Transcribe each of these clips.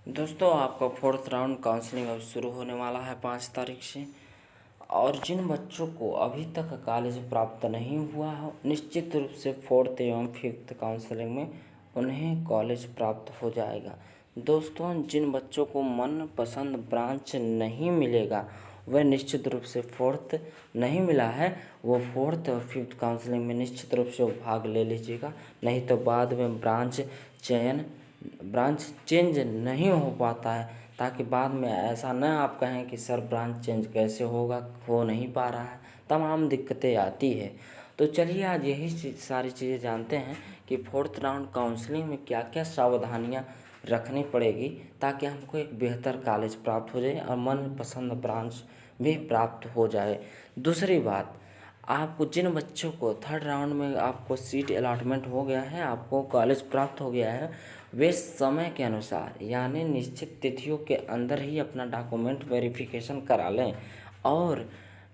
दोस्तों आपका fourth round counselling अब शुरू होने वाला है 5 तारीख से। और जिन बच्चों को अभी तक कॉलेज प्राप्त नहीं हुआ हो, निश्चित रूप से फोर्थ एवं फिफ्थ काउंसलिंग में उन्हें कॉलेज प्राप्त हो जाएगा। दोस्तों जिन बच्चों को मनपसंद ब्रांच नहीं मिलेगा, वह निश्चित रूप से फोर्थ नहीं मिला है, वो फोर्थ और फिफ्थ काउंसलिंग में निश्चित रूप से भाग ले लीजिएगा। नहीं तो बाद में ब्रांच चेंज नहीं हो पाता है, ताकि बाद में ऐसा न आप कहें कि सर ब्रांच चेंज कैसे होगा, हो नहीं पा रहा है, तमाम दिक्कतें आती है। तो चलिए आज यही सारी चीज़ें जानते हैं कि फोर्थ राउंड काउंसलिंग में क्या क्या सावधानियां रखनी पड़ेगी, ताकि हमको एक बेहतर कॉलेज प्राप्त हो जाए और मनपसंद ब्रांच भी प्राप्त हो जाए। दूसरी बात, आपको जिन बच्चों को थर्ड राउंड में आपको सीट अलॉटमेंट हो गया है, आपको कॉलेज प्राप्त हो गया है, वे समय के अनुसार यानी निश्चित तिथियों के अंदर ही अपना डॉक्यूमेंट वेरिफिकेशन करा लें और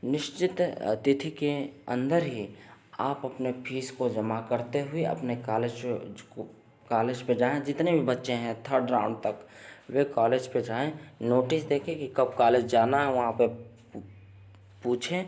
निश्चित तिथि के अंदर ही आप अपने फीस को जमा करते हुए अपने कॉलेज पे जाएं। जितने भी बच्चे हैं थर्ड राउंड तक, वे कॉलेज पे जाएं, नोटिस देखें कि कब कॉलेज जाना है, वहाँ पे पूछें,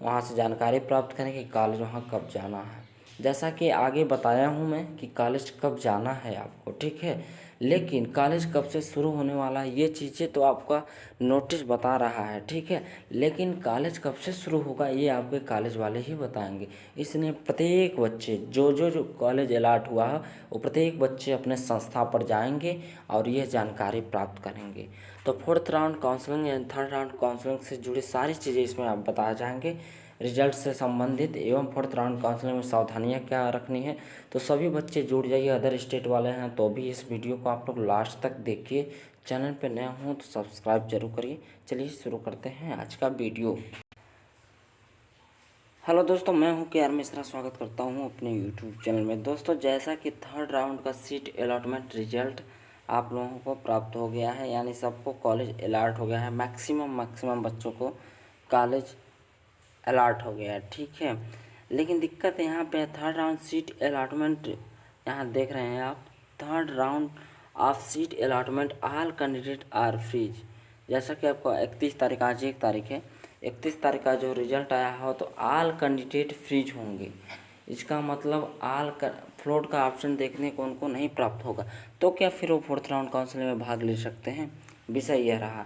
वहाँ से जानकारी प्राप्त करें कि कॉलेज वहाँ कब जाना है। जैसा कि आगे बताया हूँ मैं कि कॉलेज कब जाना है आपको, ठीक है, लेकिन कॉलेज कब से शुरू होने वाला है ये चीज़ें तो आपका नोटिस बता रहा है, ठीक है, लेकिन कॉलेज कब से शुरू होगा ये आपके कॉलेज वाले ही बताएंगे। इसलिए प्रत्येक बच्चे जो कॉलेज अलॉट हुआ है, वो प्रत्येक बच्चे अपने संस्था पर जाएंगे और यह जानकारी प्राप्त करेंगे। तो फोर्थ राउंड काउंसलिंग या थर्ड राउंड काउंसलिंग से जुड़ी सारी चीज़ें इसमें आप बताए जाएंगे, रिजल्ट से संबंधित एवं फोर्थ राउंड काउंसलिंग में सावधानियां क्या रखनी है। तो सभी बच्चे जुड़ जाइए, अदर स्टेट वाले हैं तो भी इस वीडियो को आप लोग लास्ट तक देखिए। चैनल पर नए हों तो सब्सक्राइब जरूर करिए। चलिए शुरू करते हैं आज का वीडियो। हेलो दोस्तों, मैं हूं के आर मिश्रा, स्वागत करता हूं अपने यूट्यूब चैनल में। दोस्तों जैसा कि थर्ड राउंड का सीट अलॉटमेंट रिजल्ट आप लोगों को प्राप्त हो गया है, यानी सबको कॉलेज अलॉट हो गया है, मैक्सिमम बच्चों को कॉलेज अलॉट हो गया है, ठीक है। लेकिन दिक्कत यहाँ पे है, थर्ड राउंड सीट अलॉटमेंट, यहाँ देख रहे हैं आप, third round of seat allotment all candidate are freeze. जैसा कि आपको 31 तारीख, आज 1 तारीख है, 31 तारीख का जो रिजल्ट आया हो तो ऑल कैंडिडेट फ्रीज होंगे। इसका मतलब फ्लोट का ऑप्शन देखने को उनको नहीं प्राप्त होगा, तो क्या फिर वो फोर्थ राउंड काउंसलिंग में भाग ले सकते हैं? विषय यह रहा।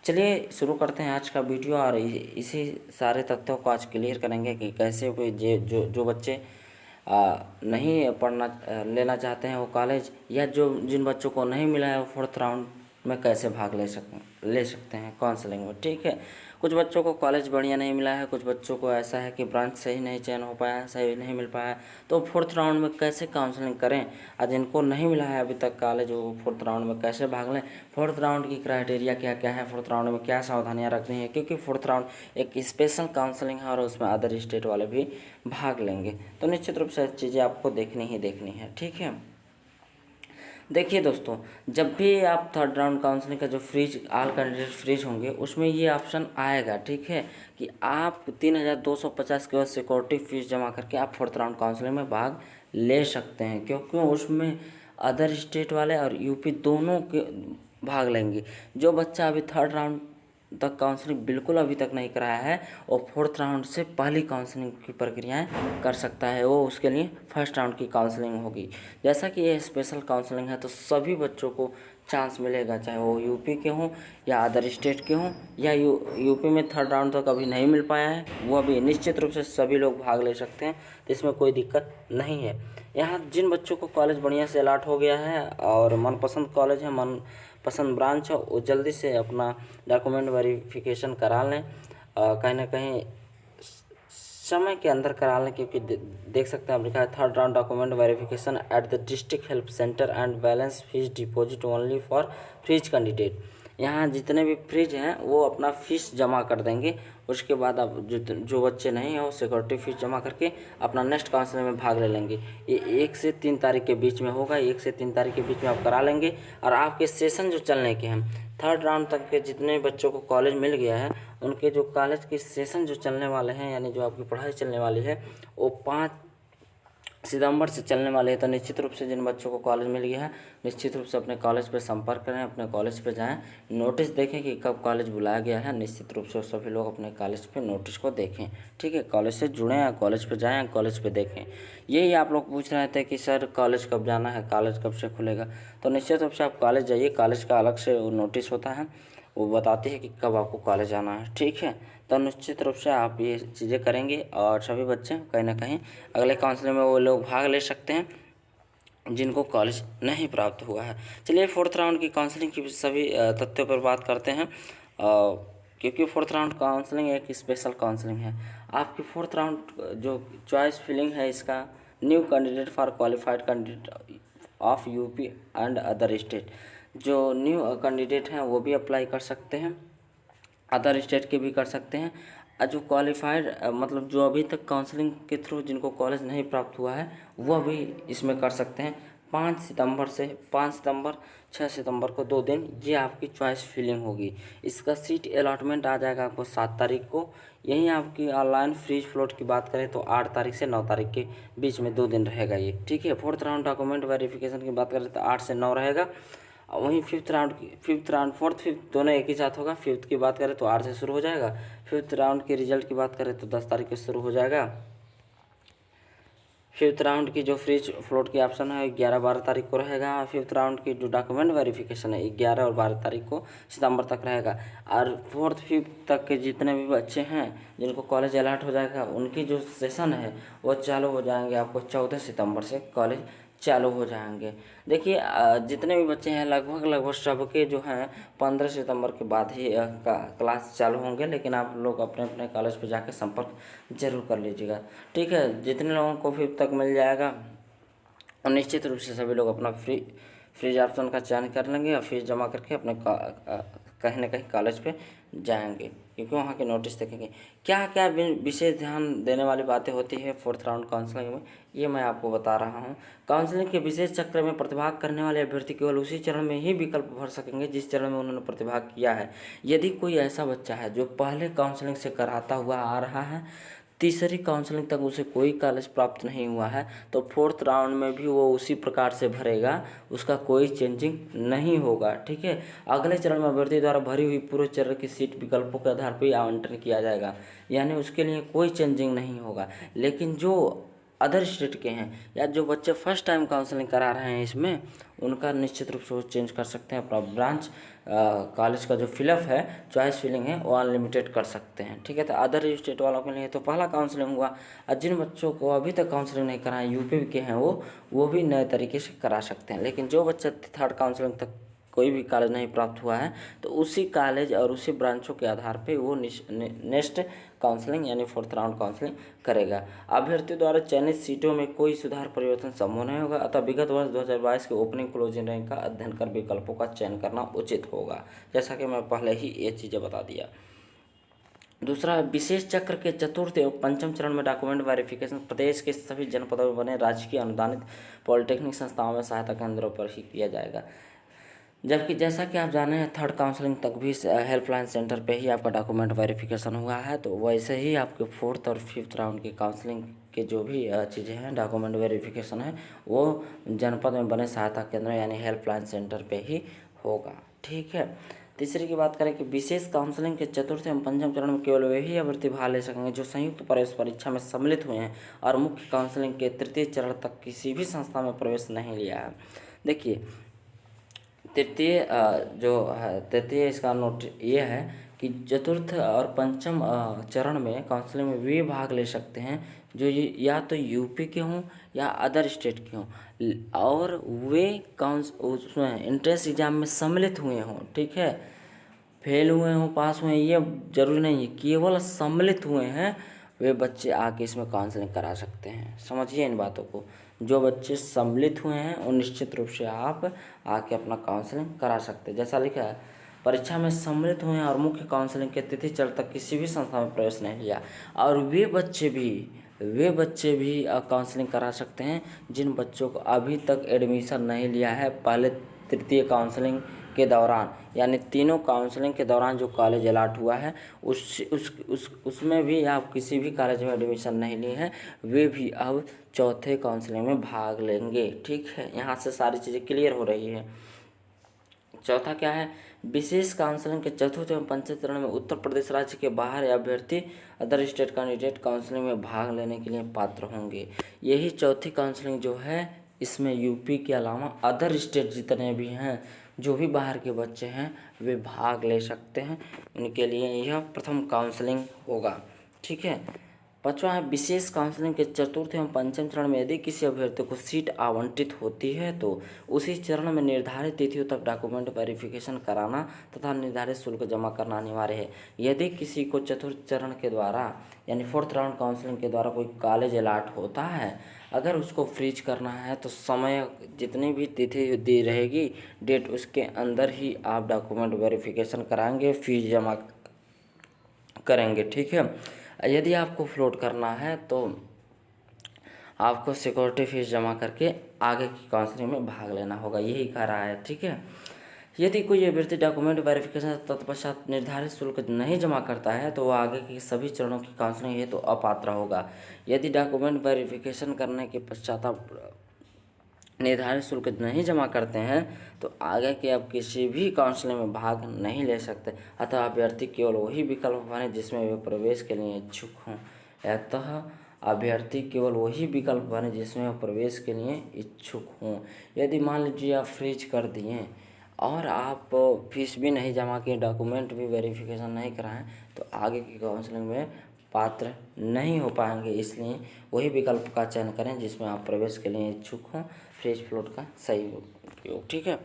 चलिए शुरू करते हैं आज का वीडियो और इसी सारे तथ्यों को आज क्लियर करेंगे कि कैसे कोई जो बच्चे नहीं लेना चाहते हैं वो कॉलेज, या जिन बच्चों को नहीं मिला है वो फोर्थ राउंड में कैसे भाग ले सकते हैं काउंसलिंग में, ठीक है। कुछ बच्चों को कॉलेज बढ़िया नहीं मिला है, कुछ बच्चों को ऐसा है कि ब्रांच सही नहीं चयन हो पाया है, सही नहीं मिल पाया है, तो फोर्थ राउंड में कैसे काउंसलिंग करें। और जिनको नहीं मिला है अभी तक कॉलेज, वो फोर्थ राउंड में कैसे भाग लें, फोर्थ राउंड की क्राइटेरिया क्या क्या है, फोर्थ राउंड में क्या सावधानियाँ रखनी है, क्योंकि फोर्थ राउंड एक स्पेशल काउंसलिंग है और उसमें अदर स्टेट वाले भी भाग लेंगे। तो निश्चित रूप से चीज़ें आपको देखनी है, ठीक है। देखिए दोस्तों, जब भी आप थर्ड राउंड काउंसलिंग का जो ऑल कैंडिडेट फ्रीज होंगे, उसमें ये ऑप्शन आएगा, ठीक है, कि आप 3250 केवल सिक्योरिटी फीस जमा करके आप फोर्थ राउंड काउंसलिंग में भाग ले सकते हैं, क्योंकि उसमें अदर स्टेट वाले और यूपी दोनों के भाग लेंगे। जो बच्चा अभी थर्ड राउंड तक काउंसलिंग बिल्कुल अभी तक नहीं कराया है और फोर्थ राउंड से पहली काउंसलिंग की प्रक्रियाएं कर सकता है, वो उसके लिए फर्स्ट राउंड की काउंसलिंग होगी। जैसा कि ये स्पेशल काउंसलिंग है तो सभी बच्चों को चांस मिलेगा, चाहे वो यूपी के हों या अदर स्टेट के हों, या यूपी में थर्ड राउंड तक अभी नहीं मिल पाया है, वो अभी निश्चित रूप से सभी लोग भाग ले सकते हैं, तो इसमें कोई दिक्कत नहीं है। यहाँ जिन बच्चों को कॉलेज बढ़िया से अलॉट हो गया है और मनपसंद कॉलेज है, मनपसंद ब्रांच है, वो जल्दी से अपना डॉक्यूमेंट वेरिफिकेशन करा लें, कहीं ना कहीं समय के अंदर करा लें, क्योंकि देख सकते हैं आप लिखा है third round document verification at the district help centre and balance fees deposit only for freeze candidate. यहाँ जितने भी फ्रीज हैं वो अपना फीस जमा कर देंगे, उसके बाद अब जो बच्चे नहीं हैं वो सिक्योरिटी फीस जमा करके अपना नेक्स्ट काउंसलिंग में भाग ले लेंगे। ये 1 से 3 तारीख के बीच में होगा, 1 से 3 तारीख के बीच में आप करा लेंगे। और आपके सेशन जो चलने के हैं, थर्ड राउंड तक के जितने बच्चों को कॉलेज मिल गया है, उनके जो कॉलेज के सेशन जो चलने वाले हैं, यानी जो आपकी पढ़ाई चलने वाली है, वो सितंबर से चलने वाले हैं। तो निश्चित रूप से जिन बच्चों को कॉलेज मिल गया है, निश्चित रूप से अपने कॉलेज पे संपर्क करें, अपने कॉलेज पे जाएं, नोटिस देखें कि कब कॉलेज बुलाया गया है। निश्चित रूप से सभी लोग अपने कॉलेज पे नोटिस को देखें, ठीक है। कॉलेज से जुड़ें या कॉलेज पे जाएँ, कॉलेज पे देखें। यही आप लोग पूछ रहे थे कि सर कॉलेज कब जाना है, कॉलेज कब से खुलेगा। तो निश्चित रूप से आप कॉलेज जाइए, कॉलेज का अलग से नोटिस होता है, वो बताती है कि कब आपको कॉलेज जाना है, ठीक है। तो निश्चित रूप से आप ये चीज़ें करेंगे और सभी बच्चे कहीं ना कहीं अगले काउंसलिंग में वो लोग भाग ले सकते हैं जिनको कॉलेज नहीं प्राप्त हुआ है। चलिए फोर्थ राउंड की काउंसलिंग की सभी तथ्यों पर बात करते हैं, क्योंकि फोर्थ राउंड काउंसलिंग एक स्पेशल काउंसलिंग है। आपकी फोर्थ राउंड जो चॉइस फिलिंग है इसका, new candidate for qualified candidate of UP and other state. जो न्यू कैंडिडेट हैं वो भी अप्लाई कर सकते हैं, अदर स्टेट के भी कर सकते हैं। जो क्वालिफाइड मतलब जो अभी तक काउंसलिंग के थ्रू जिनको कॉलेज नहीं प्राप्त हुआ है वह भी इसमें कर सकते हैं। 5 सितंबर से 5 सितंबर 6 सितंबर को 2 दिन ये आपकी चॉइस फिलिंग होगी। इसका सीट अलॉटमेंट आ जाएगा आपको 7 तारीख को। यहीं आपकी ऑनलाइन फ्रीज फ्लोट की बात करें तो 8 तारीख से 9 तारीख के बीच में 2 दिन रहेगा ये, ठीक है। फोर्थ राउंड डॉक्यूमेंट वेरिफिकेशन की बात करें तो 8 से 9 रहेगा। वहीं फिफ्थ राउंड फोर्थ फिफ्थ दोनों एक ही साथ होगा। फिफ्थ की बात करें तो 8 से शुरू हो जाएगा। फिफ्थ राउंड के रिजल्ट की बात करें तो 10 तारीख से शुरू हो जाएगा। फिफ्थ राउंड की जो फ्रीज फ्लोट की ऑप्शन है 11-12 तारीख को रहेगा। फिफ्थ राउंड की जो डॉक्यूमेंट वेरिफिकेशन है 11 और 12 तारीख को सितंबर तक रहेगा। और फोर्थ फिफ्थ तक के जितने भी बच्चे हैं जिनको कॉलेज अलॉट हो जाएगा उनकी जो सेशन है वो चालू हो जाएंगे आपको 14 सितंबर से कॉलेज चालू हो जाएंगे। देखिए जितने भी बच्चे हैं लगभग सबके जो हैं 15 सितंबर के बाद ही क्लास चालू होंगे, लेकिन आप लोग अपने अपने कॉलेज पे जाके संपर्क जरूर कर लीजिएगा, ठीक है। जितने लोगों को फिफ्थ तक मिल जाएगा और निश्चित रूप से सभी लोग अपना फ्रीज ऑप्शन का चयन कर लेंगे और फीस जमा करके अपने कहीं ना कहीं कॉलेज पे जाएंगे, क्योंकि वहाँ के नोटिस देखेंगे। क्या क्या विशेष ध्यान देने वाली बातें होती है फोर्थ राउंड काउंसलिंग में, ये मैं आपको बता रहा हूँ। काउंसलिंग के विशेष चक्र में प्रतिभाग करने वाले अभ्यर्थी केवल उसी चरण में ही विकल्प भर सकेंगे जिस चरण में उन्होंने प्रतिभाग किया है। यदि कोई ऐसा बच्चा है जो पहले काउंसलिंग से कराता हुआ आ रहा है, तीसरी काउंसलिंग तक उसे कोई कॉलेज प्राप्त नहीं हुआ है, तो फोर्थ राउंड में भी वो उसी प्रकार से भरेगा, उसका कोई चेंजिंग नहीं होगा, ठीक है। अगले चरण में अभ्यर्थी द्वारा भरी हुई पूरे चरण की सीट विकल्पों के आधार पर ही आवंटन किया जाएगा, यानी उसके लिए कोई चेंजिंग नहीं होगा। लेकिन जो अदर स्टेट के हैं या जो बच्चे फर्स्ट टाइम काउंसलिंग करा रहे हैं इसमें, उनका निश्चित रूप से वो चेंज कर सकते हैं। अपना ब्रांच कॉलेज का जो फिलअप है, चॉइस फिलिंग है, वो अनलिमिटेड कर सकते हैं, ठीक है। तो अदर स्टेट वालों के लिए तो पहला काउंसलिंग हुआ, और जिन बच्चों को अभी तक काउंसलिंग नहीं करा है, यूपी के हैं, वो भी नए तरीके से करा सकते हैं। लेकिन जो बच्चा थर्ड काउंसलिंग तक कोई भी कॉलेज नहीं प्राप्त हुआ है, तो उसी कॉलेज और उसी ब्रांचों के आधार पे वो नेक्स्ट काउंसलिंग यानी फोर्थ राउंड काउंसलिंग करेगा। अभ्यर्थी द्वारा चयनित सीटों में कोई सुधार परिवर्तन संभव नहीं होगा, अतः विगत वर्ष 2022 के ओपनिंग क्लोजिंग रैंक का अध्ययन कर विकल्पों का चयन करना उचित होगा, जैसा कि मैं पहले ही ये चीज़ें बता दिया। दूसरा, विशेष चक्र के चतुर्थ एवं पंचम चरण में डॉक्यूमेंट वेरिफिकेशन प्रदेश के सभी जनपदों में बने राजकीय अनुदानित पॉलिटेक्निक संस्थाओं में सहायता केंद्रों पर ही किया जाएगा। जबकि जैसा कि आप जाने हैं थर्ड काउंसलिंग तक भी हेल्पलाइन सेंटर पे ही आपका डॉक्यूमेंट वेरिफिकेशन हुआ है, तो वैसे ही आपके फोर्थ और फिफ्थ राउंड की काउंसलिंग के जो भी चीज़ें हैं, डॉक्यूमेंट वेरिफिकेशन है, वो जनपद में बने सहायता केंद्र यानी हेल्पलाइन सेंटर पे ही होगा, ठीक है। तीसरी की बात करें कि विशेष काउंसलिंग के चतुर्थ एवं पंचम चरण में केवल वे ही अभ्यर्थी भाग ले सकेंगे जो संयुक्त प्रवेश परीक्षा में सम्मिलित हुए हैं और मुख्य काउंसलिंग के तृतीय चरण तक किसी भी संस्था में प्रवेश नहीं लिया है। देखिए तृतीय इसका नोट ये है कि चतुर्थ और पंचम चरण में काउंसलिंग में वे भाग ले सकते हैं जो या तो यूपी के हों या अदर स्टेट के हों और वे उसमें एंट्रेंस एग्जाम में सम्मिलित हुए हों, ठीक है। फेल हुए हों, पास हुए हैं, ये जरूरी नहीं है, केवल सम्मिलित हुए हैं वे बच्चे आके इसमें काउंसलिंग करा सकते हैं। समझिए इन बातों को, जो बच्चे सम्मिलित हुए हैं वो निश्चित रूप से आप आके अपना काउंसलिंग करा सकते हैं। जैसा लिखा है, परीक्षा में सम्मिलित हुए हैं और मुख्य काउंसलिंग के तिथि चरण तक किसी भी संस्था में प्रवेश नहीं लिया, और वे बच्चे भी काउंसलिंग करा सकते हैं जिन बच्चों को अभी तक एडमिशन नहीं लिया है, पहले तृतीय काउंसलिंग के दौरान, यानी तीनों काउंसलिंग के दौरान जो कॉलेज अलाट हुआ है उसमें भी आप किसी भी कॉलेज में एडमिशन नहीं लिए हैं, वे भी अब चौथे काउंसलिंग में भाग लेंगे। ठीक है, यहाँ से सारी चीज़ें क्लियर हो रही है। चौथा क्या है, विशेष काउंसलिंग के चतुर्थ एवं पंचम चरण में उत्तर प्रदेश राज्य के बाहर अभ्यर्थी अदर स्टेट कैंडिडेट काउंसलिंग में भाग लेने के लिए पात्र होंगे। यही चौथी काउंसलिंग जो है, इसमें यूपी के अलावा अदर स्टेट जितने भी हैं, जो भी बाहर के बच्चे हैं, वे भाग ले सकते हैं। उनके लिए यह प्रथम काउंसलिंग होगा। ठीक है। पाँचवां है, विशेष काउंसलिंग के चतुर्थ एवं पंचम चरण में यदि किसी अभ्यर्थी को सीट आवंटित होती है तो उसी चरण में निर्धारित तिथियों तक डॉक्यूमेंट वेरिफिकेशन कराना तथा निर्धारित शुल्क जमा करना अनिवार्य है। यदि किसी को चतुर्थ चरण के द्वारा यानी फोर्थ राउंड काउंसलिंग के द्वारा कोई कॉलेज अलाट होता है, अगर उसको फ्रीज करना है तो समय जितनी भी तिथि दी रहेगी डेट, उसके अंदर ही आप डॉक्यूमेंट वेरिफिकेशन कराएंगे, फीस जमा करेंगे। ठीक है। यदि आपको फ्लोट करना है तो आपको सिक्योरिटी फीस जमा करके आगे की काउंसलिंग में भाग लेना होगा, यही कह रहा है। ठीक है। यदि कोई अभ्यर्थी डॉक्यूमेंट वेरिफिकेशन तत्पश्चात निर्धारित शुल्क नहीं जमा करता है तो वह आगे के सभी चरणों की काउंसलिंग हेतु तो अपात्र होगा। यदि डॉक्यूमेंट वेरिफिकेशन करने के पश्चात आप निर्धारित शुल्क नहीं जमा करते हैं तो आगे के आप किसी भी काउंसलिंग में भाग नहीं ले सकते। अतः अभ्यर्थी केवल वही विकल्प भरें जिसमें वे प्रवेश के लिए इच्छुक हों। अतः अभ्यर्थी केवल वही विकल्प भरें जिसमें वह प्रवेश के लिए इच्छुक हों। यदि मान लीजिए आप फ्रीज कर दिए और आप फीस भी नहीं जमा किए, डॉक्यूमेंट भी वेरिफिकेशन नहीं कराएं, तो आगे की काउंसलिंग में पात्र नहीं हो पाएंगे। इसलिए वही विकल्प का चयन करें जिसमें आप प्रवेश के लिए इच्छुक हों। फ्रीज फ्लोट का सही उपयोग। ठीक है।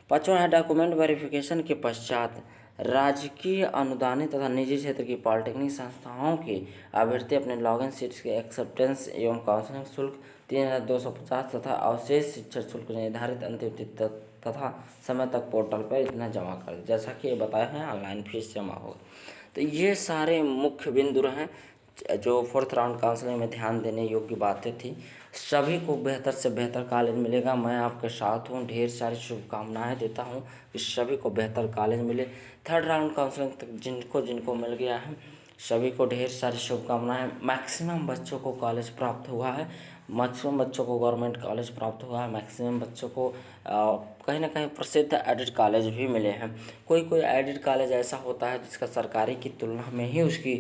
पाँचवां है, डॉक्यूमेंट वेरिफिकेशन के पश्चात राजकीय अनुदानित तथा निजी क्षेत्र की पॉलिटेक्निक संस्थाओं के अभ्यर्थी अपने लॉगिन सीट्स के एक्सेप्टेंस एवं काउंसलिंग शुल्क 3250 तथा अवशेष शिक्षण शुल्क निर्धारित अंतिम तिथि तथा समय तक पोर्टल पर इतना जमा कर दें। जैसा कि ये बताया है, ऑनलाइन फीस जमा होगा। तो ये सारे मुख्य बिंदु हैं जो फोर्थ राउंड काउंसलिंग में ध्यान देने योग्य बातें थी। सभी को बेहतर से बेहतर कॉलेज मिलेगा, मैं आपके साथ हूँ। ढेर सारी शुभकामनाएं देता हूँ कि सभी को बेहतर कॉलेज मिले। थर्ड राउंड काउंसलिंग तक जिनको मिल गया है, सभी को ढेर सारी शुभकामनाएं। मैक्सिमम बच्चों को कॉलेज प्राप्त हुआ है, मैक्सिमम बच्चों को गवर्नमेंट कॉलेज प्राप्त हुआ है, मैक्सिमम बच्चों को कहीं ना कहीं प्रसिद्ध एडेड कॉलेज भी मिले हैं। कोई एडेड कॉलेज ऐसा होता है जिसका सरकारी की तुलना में ही उसकी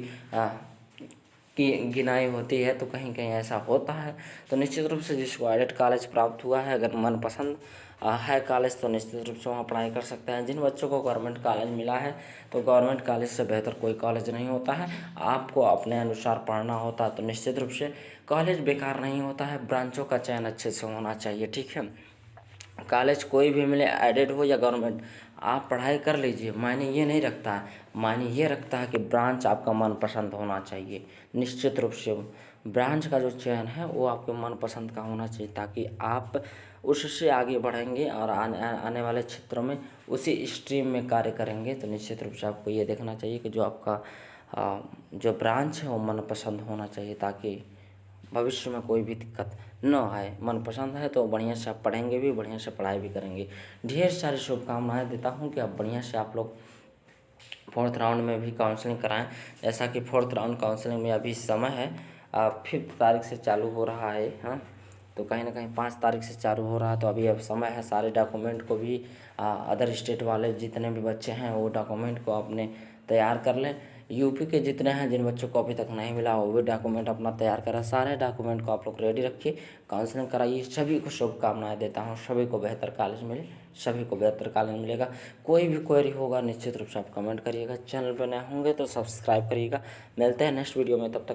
की गिनाई होती है, तो कहीं कहीं ऐसा होता है। तो निश्चित रूप से जिसको एडेड कॉलेज प्राप्त हुआ है, अगर मनपसंद है कॉलेज, तो निश्चित रूप से वहाँ पढ़ाई कर सकते हैं। जिन बच्चों को गवर्नमेंट कॉलेज मिला है, तो गवर्नमेंट कॉलेज से बेहतर कोई कॉलेज नहीं होता है। आपको अपने अनुसार पढ़ना होता है तो निश्चित रूप से कॉलेज बेकार नहीं होता है, ब्रांचों का चयन अच्छे से होना चाहिए। ठीक है। कॉलेज कोई भी मिले, एडेड हो या गवर्नमेंट, आप पढ़ाई कर लीजिए, मायने ये नहीं रखता है। मायने ये रखता है कि ब्रांच आपका मनपसंद होना चाहिए। निश्चित रूप से ब्रांच का जो चयन है वो आपके मनपसंद का होना चाहिए, ताकि आप उससे आगे बढ़ेंगे और आने वाले क्षेत्रों में उसी स्ट्रीम में कार्य करेंगे। तो निश्चित रूप से आपको ये देखना चाहिए कि जो आपका जो ब्रांच है वो मनपसंद होना चाहिए, ताकि भविष्य में कोई भी दिक्कत न आए। मनपसंद है तो बढ़िया से आप पढ़ेंगे भी, बढ़िया से पढ़ाई भी करेंगे। ढेर सारी शुभकामनाएं देता हूं कि आप बढ़िया से आप लोग फोर्थ राउंड में भी काउंसलिंग कराएं। जैसा कि फोर्थ राउंड काउंसलिंग में अभी समय है, 5 तारीख से चालू हो रहा है। हाँ, तो कहीं ना कहीं 5 तारीख से चालू हो रहा है, तो अभी अब समय है। सारे डॉक्यूमेंट को भी अदर स्टेट वाले जितने भी बच्चे हैं वो डॉक्यूमेंट को अपने तैयार कर लें। यूपी के जितने हैं, जिन बच्चों को अभी तक नहीं मिला, वो भी डॉक्यूमेंट अपना तैयार करें। सारे डॉक्यूमेंट को आप लोग रेडी रखिए, काउंसलिंग कराइए। सभी को शुभकामनाएं देता हूँ, सभी को बेहतर कॉलेज मिले, सभी को बेहतर कॉलेज मिलेगा। कोई भी क्वेरी होगा निश्चित रूप से आप कमेंट करिएगा। चैनल पर नए होंगे तो सब्सक्राइब करिएगा। मिलते हैं नेक्स्ट वीडियो में, तब तक